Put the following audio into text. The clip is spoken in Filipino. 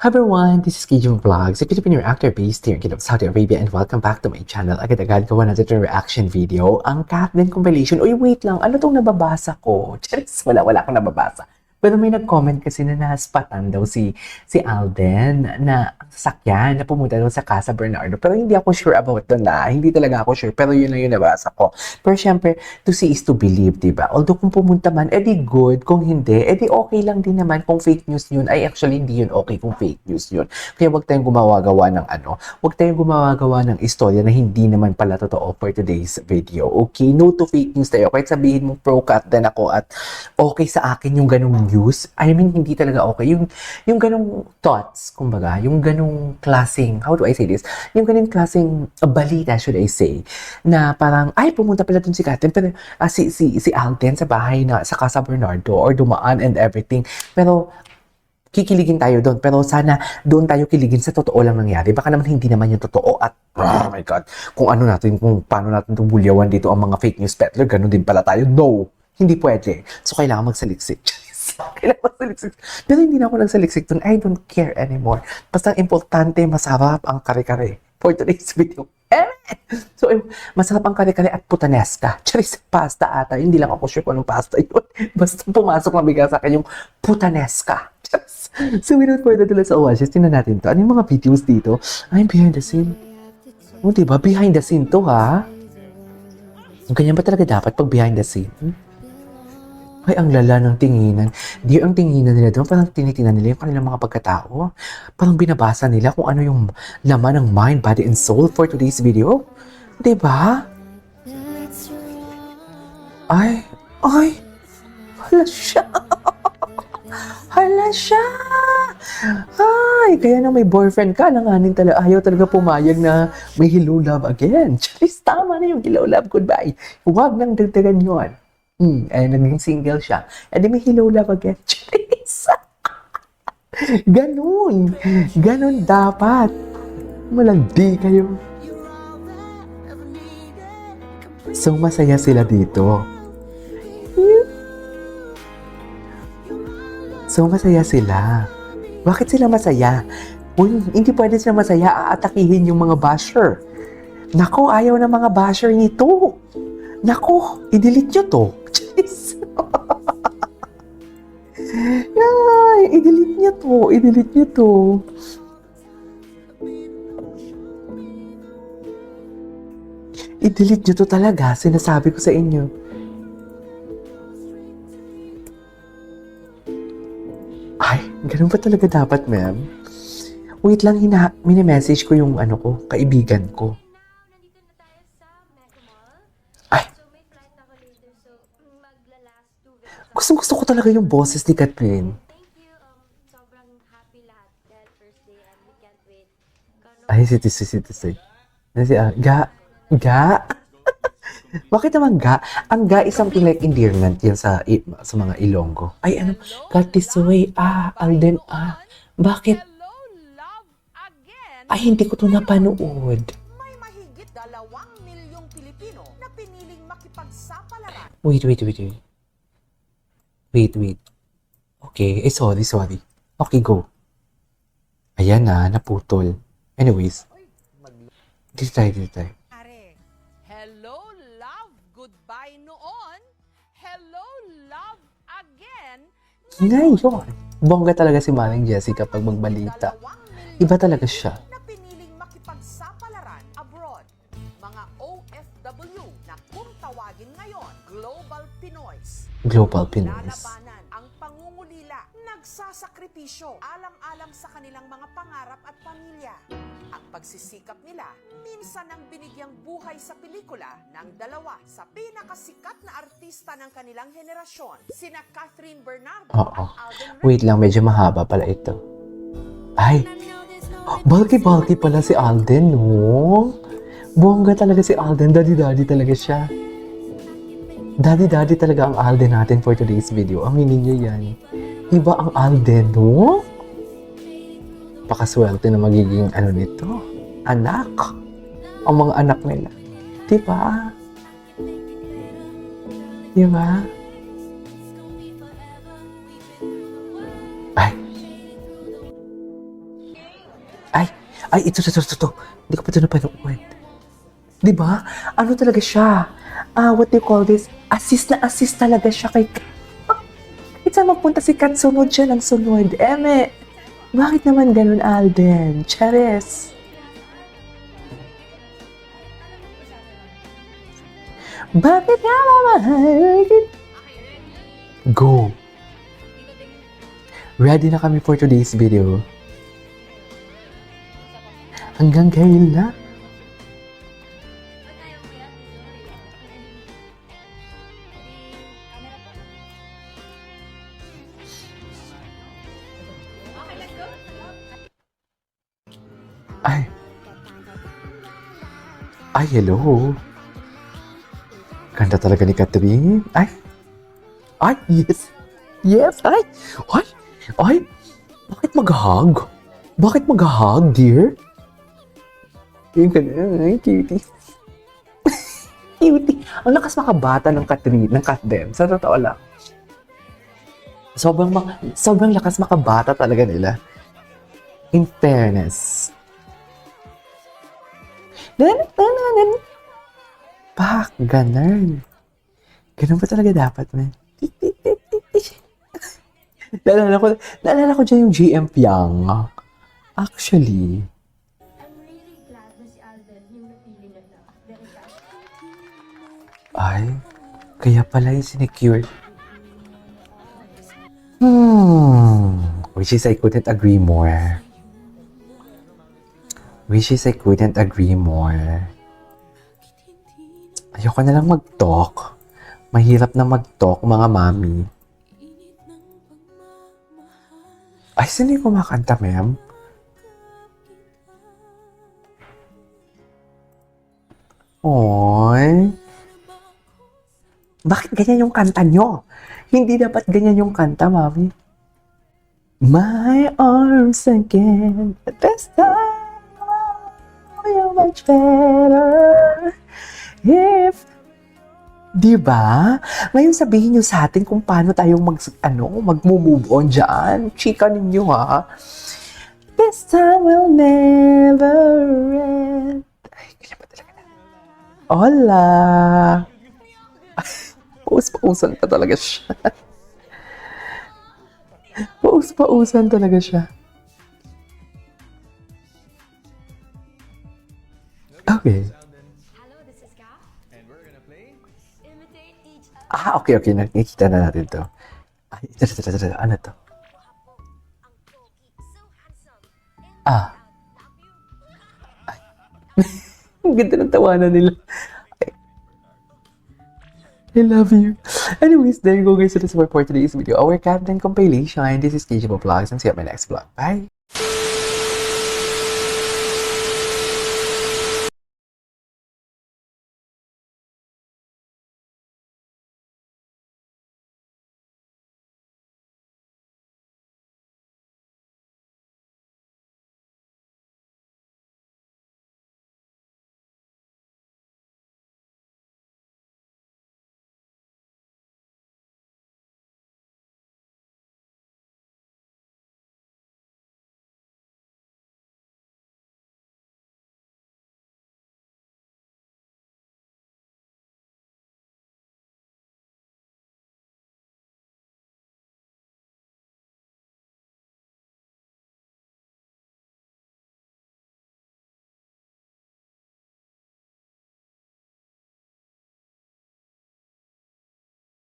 Everyone, this is Kijun Vlogs, a Filipino actor based here in Saudi Arabia, and welcome back to my channel. Agad-agad gawa natin ito reaction video, ang Kathlyn compilation. Uy, wait lang, ano tong nababasa ko? Charis, wala akong nababasa. Pero may nag-comment kasi na naspatan daw si Alden na ang sasakyan na pumunta doon sa Casa Bernardo. Pero hindi ako sure about doon na. Hindi talaga ako sure. Pero yun na yun nabasa ko. Pero syempre, to see is to believe, diba? Although kung pumunta man, edi good. Kung hindi, edi okay lang din naman kung fake news yun. Ay, actually, hindi yun okay kung fake news yun. Kaya wag tayong gumawa-gawa ng wag tayong gumawa-gawa ng istorya na hindi naman pala totoo for today's video. Okay? No to fake news tayo. Kahit sabihin mo pro-cut din ako at okay sa akin yung ganung news. I mean, hindi talaga okay. Yung ganung thoughts, kumbaga, yung ganung klaseng, how do I say this? Yung ganung klaseng balita, should I say, na parang, ay, pumunta pala dun si Kathlyn, pero si Alden sa bahay na, sa Casa Bernardo, or dumaan and everything. Pero, kikiligin tayo doon. Pero sana doon tayo kiligin sa totoo lang nangyari. Baka naman hindi naman yung totoo at, oh my God, kung paano natin itong bulyawan dito ang mga fake news peddler, ganun din pala tayo. No! Hindi pwede. So, kailangan magsaliksik. Kailangan magsaliksik. Pero hindi na ako nagsaliksik doon. I don't care anymore. Basta importante, masarap ang kare-kare. For today's video. So, masarap ang kare-kare at putanesca. Charis, pasta ata. Hindi lang ako sure kung anong pasta yun. Basta pumasok na bigla sa akin yung putanesca. Charis. So, without further ado, let's watch. Tingnan natin to. Ano yung mga videos dito? Ay, behind the scene. O, diba? Behind the scene to, ha? Ganyan ba talaga dapat pag behind the scene? Ay, ang lala ng tinginan. Di ang tinginan nila doon, parang tinitingnan nila yung kanilang mga pagkatao. Parang binabasa nila kung ano yung laman ng mind, body, and soul for today's video. Diba? Ay, hala siya. Hala siya. Ay, kaya na may boyfriend ka, langanin talaga, ayaw talaga pumayag na may hello love again. Charis, tama na yung hello love goodbye. Huwag nang dagdagan yun. Naging single siya. And then may hello love again. Charis! Ganun dapat. Malandi kayo. So, masaya sila dito. So, masaya sila. Bakit sila masaya? Uy, hindi pwede sila masaya. Aatakihin yung mga basher. Nako, ayaw ng mga basher nito. Nako, i-delete nyo to. Jeez. Ay, i-delete nyo to. I-delete nyo to talaga. Sinasabi ko sa inyo. Ay, ganun ba talaga dapat, ma'am? Wait lang, mini-message ko yung kaibigan ko. Gusto ko talaga yung boses ni Kathlyn. Ay, si. Ga. Bakit naman ga? Ang ga is something like endearment yan sa mga Ilonggo. Ay, Katisoy, Alden, bakit? Ay, hindi ko to napanood. May mahigit 2 milyong Pilipino na piniling makipagsapalaran. Wait. Okay, sorry. Okay, go. Ayan na, naputol. Anyways. Dito tayo. Hello, love, goodbye noon. Hello, love, again. Ngayon. Bongga talaga si Manang Jessica pag magbalita. Iba talaga siya. Na piniling makipagsapalaran abroad. Mga OFW na kung tawagin ngayon, Global Pinoys. Lalabanan ang pangungulila, nagsasakripisyo, alang-alang sa kanilang mga pangarap at pamilya. Ang pagsisikap nila, minsan ang binigyang buhay sa pelikula ng dalawa sa pinakasikat na artista ng kanilang henerasyon, sina Kathryn Bernardo at Alden Ray. Wait lang, medyo mahaba pala ito. Ay, bulky pala si Alden, no? Bongga talaga si Alden, daddy talaga siya. Daddy talaga ang Alden natin for today's video. Aminin nyo yan. Iba ang Alden, no? Pakaswerte na magiging nito. Anak. Ang mga anak nila. Diba? Ay. Ito. Hindi ko pa ito napanood. Di ba? Ano talaga siya? What do you call this? Assist talaga siya kay Kat. Saan magpunta si Kat, sunod siya ng sunod. Eme, bakit naman ganun, Alden? Charis. Bakit nga mamahal kita? Go! Ready na kami for today's video. Hanggang kailan? Ay, hello. Ganda talaga ni Catherine. Yes. Yes, bakit mag-hug? Bakit mag-hug, dear? Yung ganun, cutie. Cutie. Ang lakas makabata ng Catherine, ng Catden. Sa totoo lang. Sobrang lakas makabata talaga nila. In fairness. Pak, ganun. Ganun ba talaga dapat, man? Naalala ko dyan yung GM Piang. Actually. I'm really glad na si Alden yung napili na na. Very glad. Ay, kaya pala yung sinecure. Which is I couldn't agree more. Ayoko na lang mag-talk. Mahirap na mag-talk, mga mami. Ay, sino yung kumakanta, ma'am? Oy. Bakit ganyan yung kanta nyo? Hindi dapat ganyan yung kanta, mami. My arms again, this time you're much better. If, di ba? Ngayon sabihin nyo sa atin kung paano tayong mag-move on dyan. Chika ninyo, ha? This time will never end. Ay, kaya ba talaga na? Hola! Paus-pausan pa talaga siya. Paus-pausan talaga siya. Okay. Hello, this is Ka. And we're gonna play Imitate Each Other. Okay. Nakikita na natin to. Ay, ito. Ano to? Ang ganda ng tawanan nila. I love you. Anyways, there you go guys. So that's for today's video. Our Captain compilation. This is KJ Vlogs and see you at my next vlog. Bye!